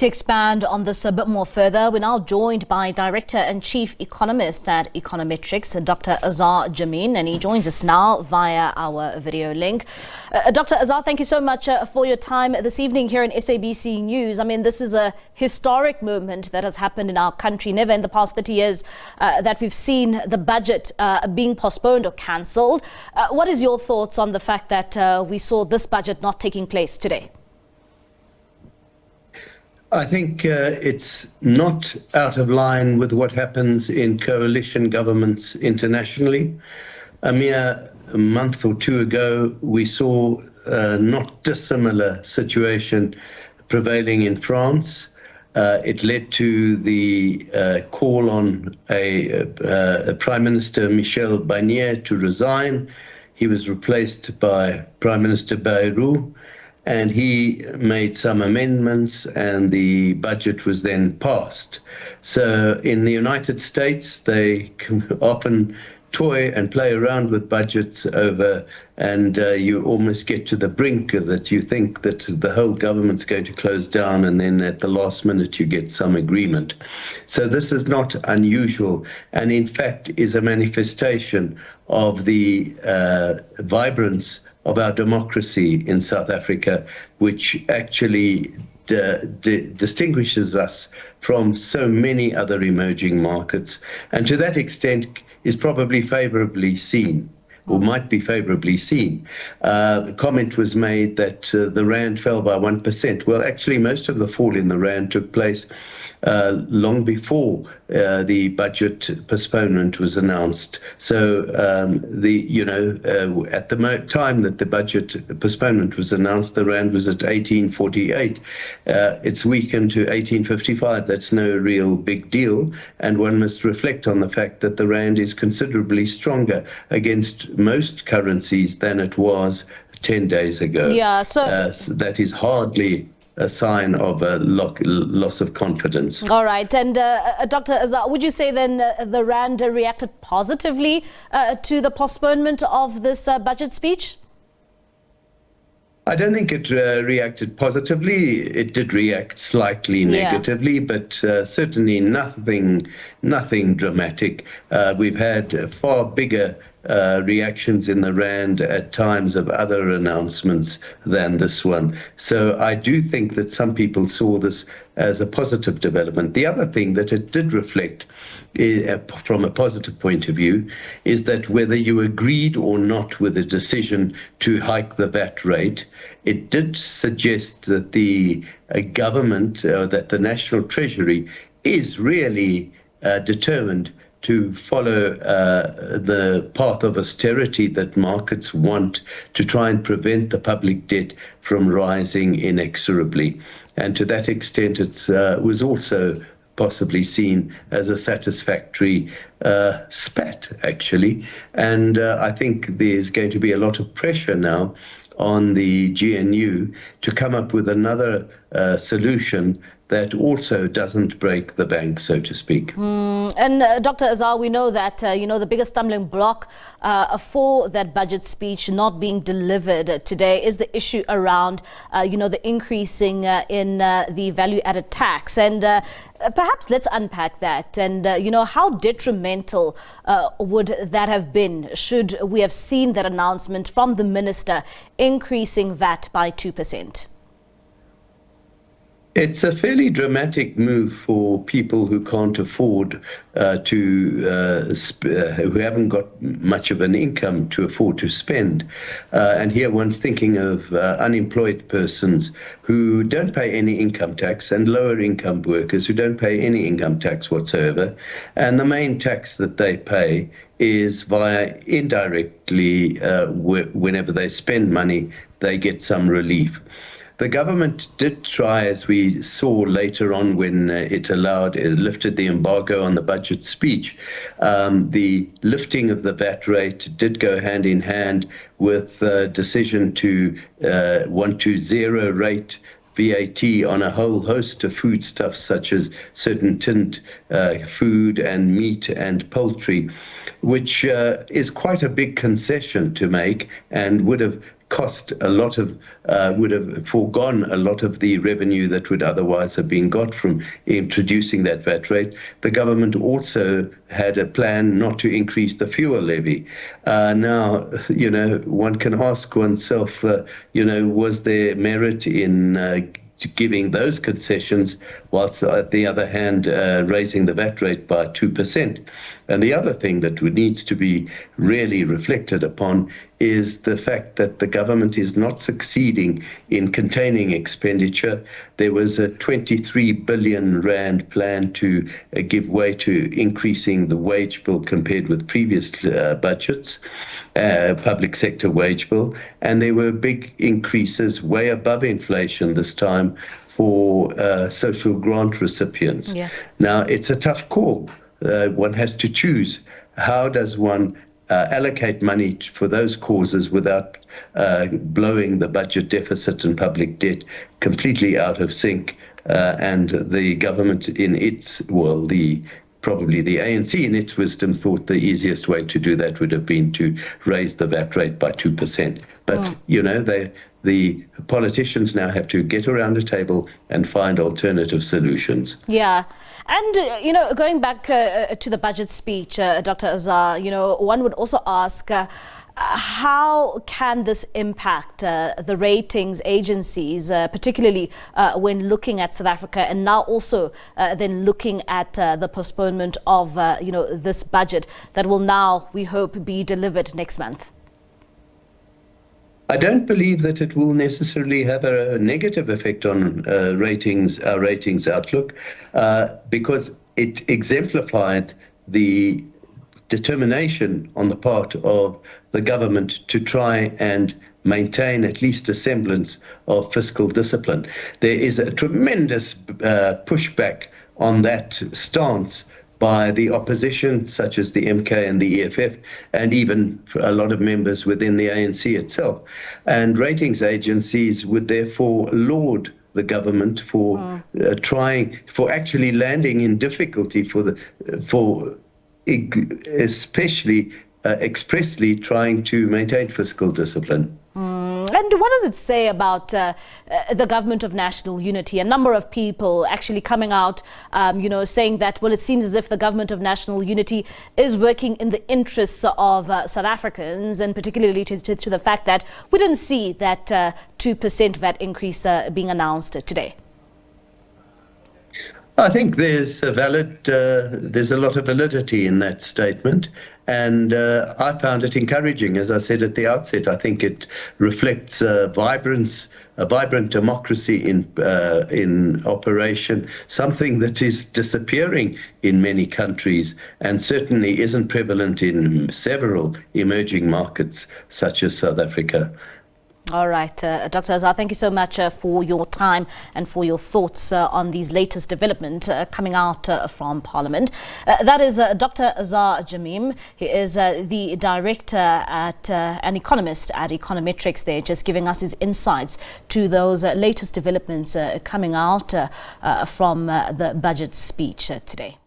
To expand on this a bit more further, we're now joined by Director and Chief Economist at Econometrix, Dr. Azar Jammine, and he joins us now via our video link. Dr. Azar, thank you so much for your time this evening here in SABC News. I mean, this is a historic moment that has happened in our country. Never in the past 30 years that we've seen the budget being postponed or cancelled. What is your thoughts on the fact that we saw this budget not taking place today? I think it's not out of line with what happens in coalition governments internationally. A mere month or two ago, we saw a not dissimilar situation prevailing in France. It led to the call on a Prime Minister, Michel Barnier, to resign. He was replaced by Prime Minister Bayrou, and he made some amendments, and the budget was then passed. So in the United States, they often toy and play around with budgets and you almost get to the brink of that. You think that the whole government's going to close down, and then at the last minute you get some agreement. So this is not unusual, and in fact is a manifestation of the vibrance of our democracy in South Africa, which actually distinguishes us from so many other emerging markets, and to that extent is probably favorably seen, or might be favorably seen. The comment was made that the rand fell by 1%. Well, actually, most of the fall in the rand took place long before the budget postponement was announced. So at the time that the budget postponement was announced, the rand was at 1848. It's weakened to 1855. That's no real big deal, and one must reflect on the fact that the rand is considerably stronger against most currencies than it was 10 days ago. Yeah, so that is hardly a sign of a loss of confidence. All right. And Dr. Azar, would you say then the rand reacted positively to the postponement of this budget speech? I don't think it reacted positively. It did react slightly negatively, but certainly nothing dramatic. We've had far bigger reactions in the rand at times of other announcements than this one. So I do think that some people saw this as a positive development. The other thing that it did reflect from a positive point of view is that whether you agreed or not with the decision to hike the VAT rate, it did suggest that the government, that the National Treasury is really determined to follow the path of austerity that markets want, to try and prevent the public debt from rising inexorably. And to that extent, it was also possibly seen as a satisfactory spat, actually. And I think there's going to be a lot of pressure now on the GNU to come up with another solution that also doesn't break the bank, so to speak. And Dr. Azar, we know that, the biggest stumbling block for that budget speech not being delivered today is the issue around, the increasing in the value-added tax. And perhaps let's unpack that. And, how detrimental would that have been should we have seen that announcement from the minister increasing VAT by 2%? It's a fairly dramatic move for people who can't afford who haven't got much of an income to afford to spend. And here one's thinking of unemployed persons who don't pay any income tax, and lower income workers who don't pay any income tax whatsoever. And the main tax that they pay is via indirectly, whenever they spend money, they get some relief. The government did try, as we saw later on when it lifted the embargo on the budget speech. The lifting of the VAT rate did go hand in hand with the decision to want to zero rate VAT on a whole host of foodstuffs, such as certain tinned food and meat and poultry, which is quite a big concession to make and would have cost a lot of, would have foregone a lot of the revenue that would otherwise have been got from introducing that VAT rate. The government also had a plan not to increase the fuel levy. Now, one can ask oneself, was there merit in giving those concessions, whilst on the other hand raising the VAT rate by 2%. And the other thing that needs to be really reflected upon is the fact that the government is not succeeding in containing expenditure. There was a 23 billion rand plan to give way to increasing the wage bill compared with previous budgets, public sector wage bill, and there were big increases way above inflation this time for social grant recipients. Yeah. Now, it's a tough call. One has to choose. How does one allocate money for those causes without blowing the budget deficit and public debt completely out of sync? And the government in its, probably the ANC in its wisdom thought the easiest way to do that would have been to raise the VAT rate by 2%. But, the politicians now have to get around a table and find alternative solutions. Yeah. And, going back to the budget speech, Dr. Azar, one would also ask, how can this impact the ratings agencies, particularly when looking at South Africa and now also then looking at the postponement of, this budget that will now, we hope, be delivered next month? I don't believe that it will necessarily have a negative effect on our ratings outlook, because it exemplified the determination on the part of the government to try and maintain at least a semblance of fiscal discipline. There is a tremendous pushback on that stance by the opposition, such as the MK and the EFF, and even a lot of members within the ANC itself. And ratings agencies would therefore laud the government for actually landing in difficulty especially expressly trying to maintain fiscal discipline. And what does it say about the government of national unity? A number of people actually coming out, saying that, well, it seems as if the government of national unity is working in the interests of South Africans, and particularly to the fact that we didn't see that 2% VAT increase being announced today. I think there's a lot of validity in that statement, and I found it encouraging. As I said at the outset, I think it reflects a vibrant democracy in operation, something that is disappearing in many countries and certainly isn't prevalent in several emerging markets such as South Africa. All right, Dr. Azar, thank you so much for your time and for your thoughts on these latest developments coming out from Parliament. That is Dr. Azar Jammine. He is the director an economist at Econometrix. They're just giving us his insights to those latest developments coming out from the budget speech today.